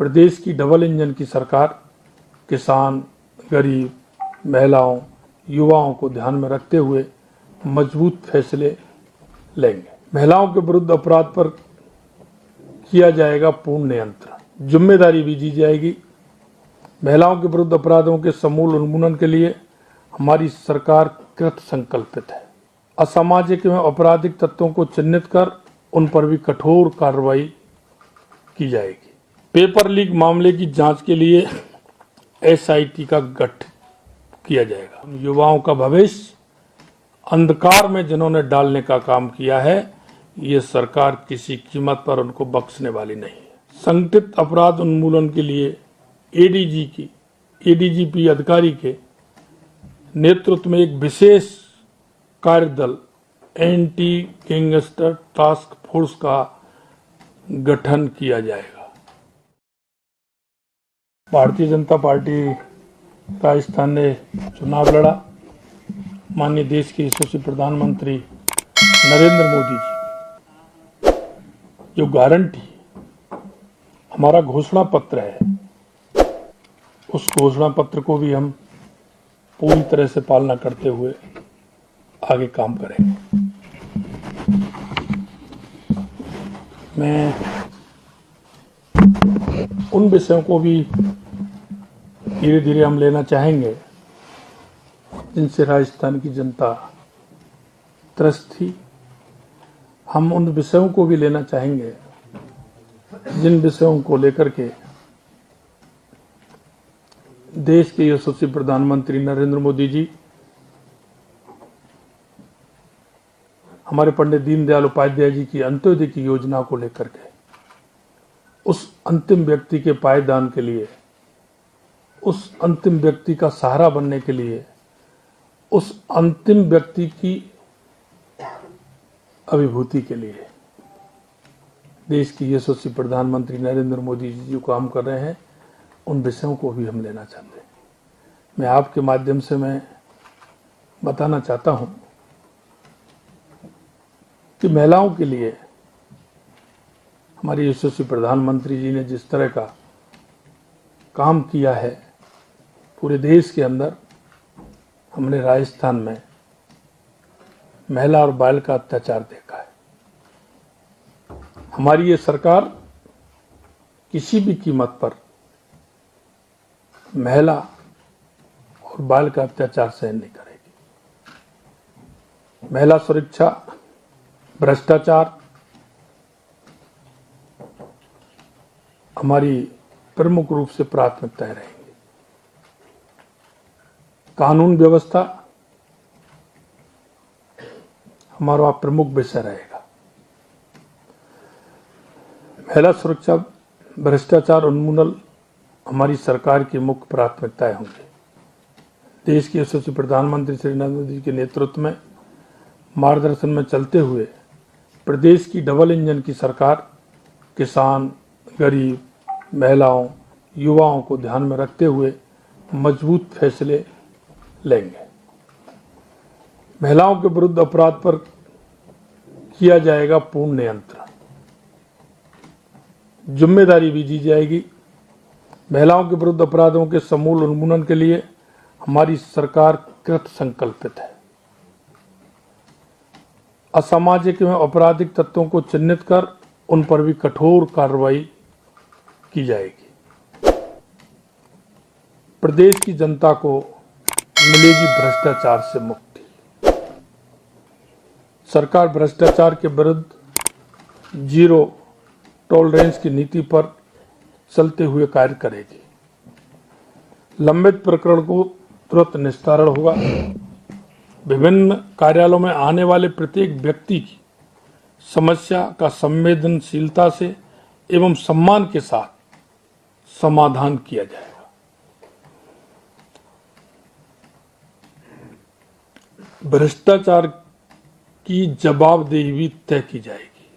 प्रदेश की double engine की सरकार किसान, गरीब, महिलाओं, युवाओं को ध्यान में रखते हुए मजबूत फैसले लेंगे। महिलाओं के विरुद्ध अपराध पर किया जाएगा पूर्ण नियंत्रण, जिम्मेदारी भी दी जाएगी। महिलाओं के विरुद्ध अपराधों के समूल उन्मूलन के लिए हमारी सरकार कृत संकल्पित है। असामाजिक एवं आपराधिक तत्वों को चिन्हित कर उन पर भी कठोर कार्रवाई की जाएगी। पेपर लीक मामले की जांच के लिए SIT का गठन किया जाएगा। युवाओं का भविष्य अंधकार में जिन्होंने डालने का काम किया है, ये सरकार किसी कीमत पर उनको बख्शने वाली नहीं है। संगठित अपराध उन्मूलन के लिए ADGP अधिकारी के नेतृत्व में एक विशेष कार्यदल एंटी गैंगस्टर टास्क फोर्स का गठन किया जाएगा। भारतीय जनता पार्टी राजस्थान ने चुनाव लड़ा। माननीय देश के यशस्वी प्रधानमंत्री नरेंद्र मोदी जी जो गारंटी हमारा घोषणा पत्र है, उस घोषणा पत्र को भी हम पूरी तरह से पालना करते हुए आगे काम करेंगे। मैं उन विषयों को भी धीरे धीरे हम लेना चाहेंगे जिनसे राजस्थान की जनता त्रस्त थी। हम उन विषयों को भी लेना चाहेंगे जिन विषयों को लेकर के देश के यशस्वी प्रधानमंत्री नरेंद्र मोदी जी हमारे पंडित दीनदयाल उपाध्याय जी की अंत्योदय की योजना को लेकर के उस अंतिम व्यक्ति के पायदान के लिए, उस अंतिम व्यक्ति का सहारा बनने के लिए, उस अंतिम व्यक्ति की अभिभूति के लिए देश की यशस्वी प्रधानमंत्री नरेंद्र मोदी जी जो काम कर रहे हैं, उन विषयों को भी हम लेना चाहते हैं। मैं आपके माध्यम से मैं बताना चाहता हूं कि महिलाओं के लिए हमारे यशस्वी प्रधानमंत्री जी ने जिस तरह का काम किया है पूरे देश के अंदर, हमने राजस्थान में महिला और बाल का अत्याचार देखा है। हमारी ये सरकार किसी भी कीमत पर महिला और बाल का अत्याचार सहन नहीं करेगी। महिला सुरक्षा, भ्रष्टाचार हमारी प्रमुख रूप से प्राथमिकताएं रहेंगी। कानून व्यवस्था हमारा प्रमुख विषय रहेगा। महिला सुरक्षा, भ्रष्टाचार उन्मूलन हमारी सरकार की मुख्य प्राथमिकताएं होंगी। देश के यशस्वी प्रधानमंत्री श्री नरेंद्र मोदी जी के नेतृत्व में मार्गदर्शन में चलते हुए प्रदेश की डबल इंजन की सरकार किसान, गरीब, महिलाओं, युवाओं को ध्यान में रखते हुए मजबूत फैसले लेंगे। महिलाओं के विरुद्ध अपराध पर किया जाएगा पूर्ण नियंत्रण, जिम्मेदारी भी दी जाएगी। महिलाओं के विरुद्ध अपराधों के समूल उन्मूलन के लिए हमारी सरकार कृत संकल्पित है। असामाजिक एवं आपराधिक तत्वों को चिन्हित कर उन पर भी कठोर कार्रवाई की जाएगी। प्रदेश की जनता को मिलेगी भ्रष्टाचार से मुक्ति। सरकार भ्रष्टाचार के विरुद्ध जीरो टॉलरेंस की नीति पर चलते हुए कार्य करेगी। लंबित प्रकरण को तुरंत निस्तारण होगा। विभिन्न कार्यालयों में आने वाले प्रत्येक व्यक्ति की समस्या का संवेदनशीलता से एवं सम्मान के साथ समाधान किया जाएगा। भ्रष्टाचार की जवाबदेही भी तय की जाएगी।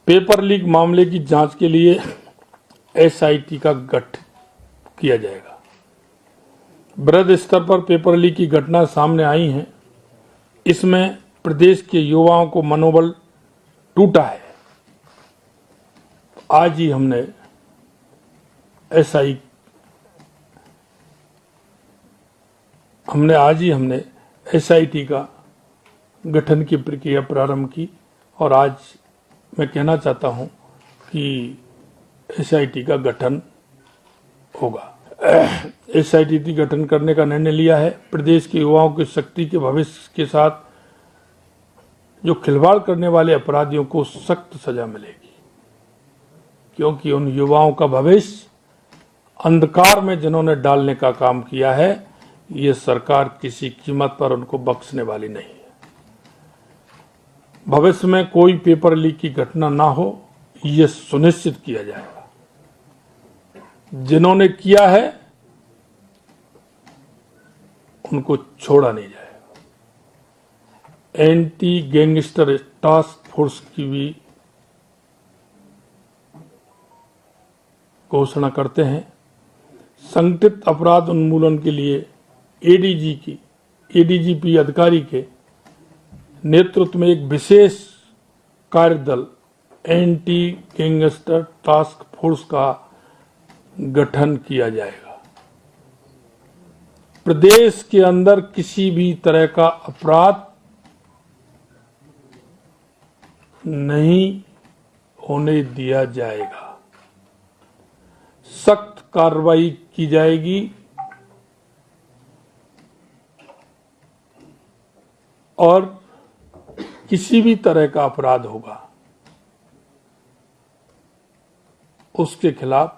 पेपर लीक मामले की जांच के लिए SIT का गठन किया जाएगा। बृहद स्तर पर पेपर लीक की घटना सामने आई हैं। इसमें प्रदेश के युवाओं को मनोबल टूटा है। आज ही हमने SIT का गठन की प्रक्रिया प्रारंभ की और आज मैं कहना चाहता हूं कि SIT का गठन होगा। SIT गठन करने का निर्णय लिया है। प्रदेश के युवाओं की शक्ति के भविष्य के साथ जो खिलवाड़ करने वाले अपराधियों को सख्त सजा मिलेगी, क्योंकि उन युवाओं का भविष्य अंधकार में जिन्होंने डालने का काम किया है, ये सरकार किसी कीमत पर उनको बख्शने वाली नहीं है। भविष्य में कोई पेपर लीक की घटना ना हो, ये सुनिश्चित किया जाएगा। जिन्होंने किया है उनको छोड़ा नहीं जाएगा। एंटी गैंगस्टर टास्क फोर्स की भी घोषणा करते हैं। संगठित अपराध उन्मूलन के लिए ADGP अधिकारी के नेतृत्व में एक विशेष कार्यदल एंटी गैंगस्टर टास्क फोर्स का गठन किया जाएगा। प्रदेश के अंदर किसी भी तरह का अपराध नहीं होने दिया जाएगा। सख्त कार्रवाई की जाएगी और किसी भी तरह का अपराध होगा उसके खिलाफ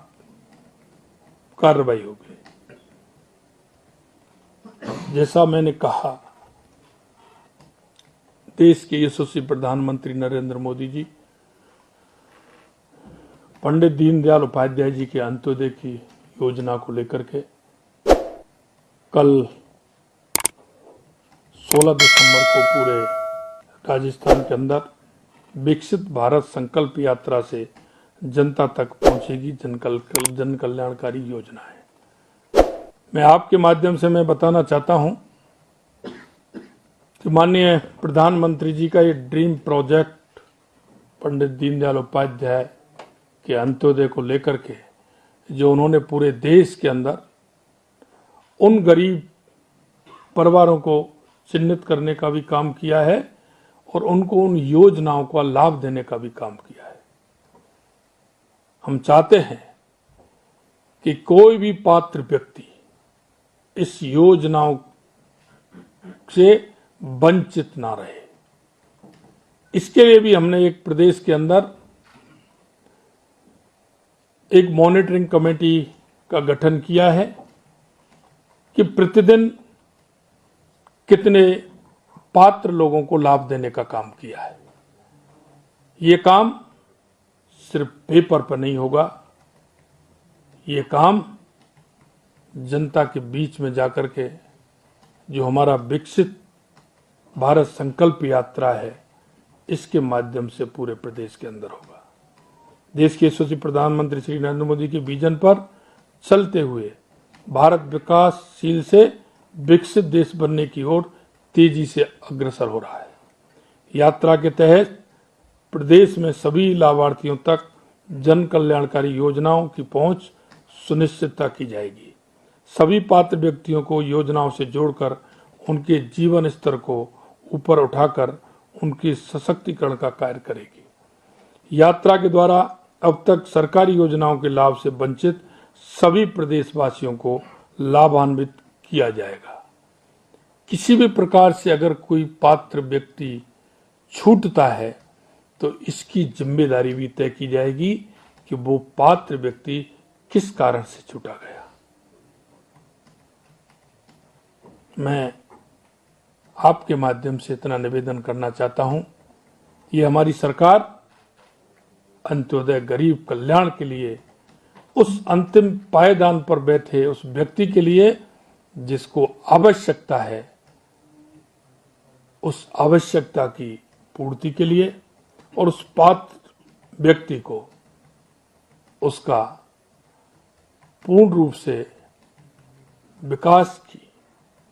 कार्रवाई होगी। जैसा मैंने कहा, देश के यशस्वी प्रधानमंत्री नरेंद्र मोदी जी पंडित दीनदयाल उपाध्याय जी के अंत्योदय की योजना को लेकर के कल 16 दिसंबर को पूरे राजस्थान के अंदर विकसित भारत संकल्प यात्रा से जनता तक पहुंचेगी जन कल्याणकारी योजना है। मैं आपके माध्यम से मैं बताना चाहता हूं कि माननीय प्रधानमंत्री जी का ये ड्रीम प्रोजेक्ट पंडित दीनदयाल उपाध्याय के अंत्योदय को लेकर के जो उन्होंने पूरे देश के अंदर उन गरीब परिवारों को चिन्हित करने का भी काम किया है और उनको उन योजनाओं का लाभ देने का भी काम किया है। हम चाहते हैं कि कोई भी पात्र व्यक्ति इस योजनाओं से वंचित ना रहे। इसके लिए भी हमने एक प्रदेश के अंदर एक मॉनिटरिंग कमेटी का गठन किया है कि प्रतिदिन कितने पात्र लोगों को लाभ देने का काम किया है। ये काम सिर्फ पेपर पर नहीं होगा, ये काम जनता के बीच में जाकर के जो हमारा विकसित भारत संकल्प यात्रा है इसके माध्यम से पूरे प्रदेश के अंदर होगा। देश के यशस्वी प्रधानमंत्री श्री नरेंद्र मोदी के विजन पर चलते हुए भारत विकासशील से विकसित देश बनने की ओर तेजी से अग्रसर हो रहा है। यात्रा के तहत प्रदेश में सभी लाभार्थियों तक जन कल्याणकारी योजनाओं की पहुंच सुनिश्चितता की जाएगी। सभी पात्र व्यक्तियों को योजनाओं से जोड़कर उनके जीवन स्तर को ऊपर उठाकर उनके सशक्तिकरण का कार्य करेगी। यात्रा के द्वारा अब तक सरकारी योजनाओं के लाभ से वंचित सभी प्रदेशवासियों को लाभान्वित किया जाएगा। किसी भी प्रकार से अगर कोई पात्र व्यक्ति छूटता है तो इसकी जिम्मेदारी भी तय की जाएगी कि वो पात्र व्यक्ति किस कारण से छूटा गया। मैं आपके माध्यम से इतना निवेदन करना चाहता हूं, ये हमारी सरकार अंत्योदय गरीब कल्याण के लिए उस अंतिम पायदान पर बैठे उस व्यक्ति के लिए जिसको आवश्यकता है, उस आवश्यकता की पूर्ति के लिए और उस पात्र व्यक्ति को उसका पूर्ण रूप से विकास की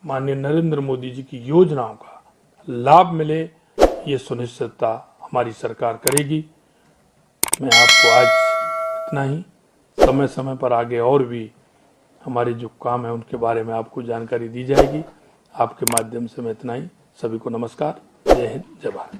माननीय नरेंद्र मोदी जी की योजनाओं का लाभ मिले, ये सुनिश्चितता हमारी सरकार करेगी। मैं आपको आज इतना ही। समय समय पर आगे और भी हमारे जो काम है उनके बारे में आपको जानकारी दी जाएगी। आपके माध्यम से मैं इतना ही। सभी को नमस्कार। जय हिंद, जय भारत।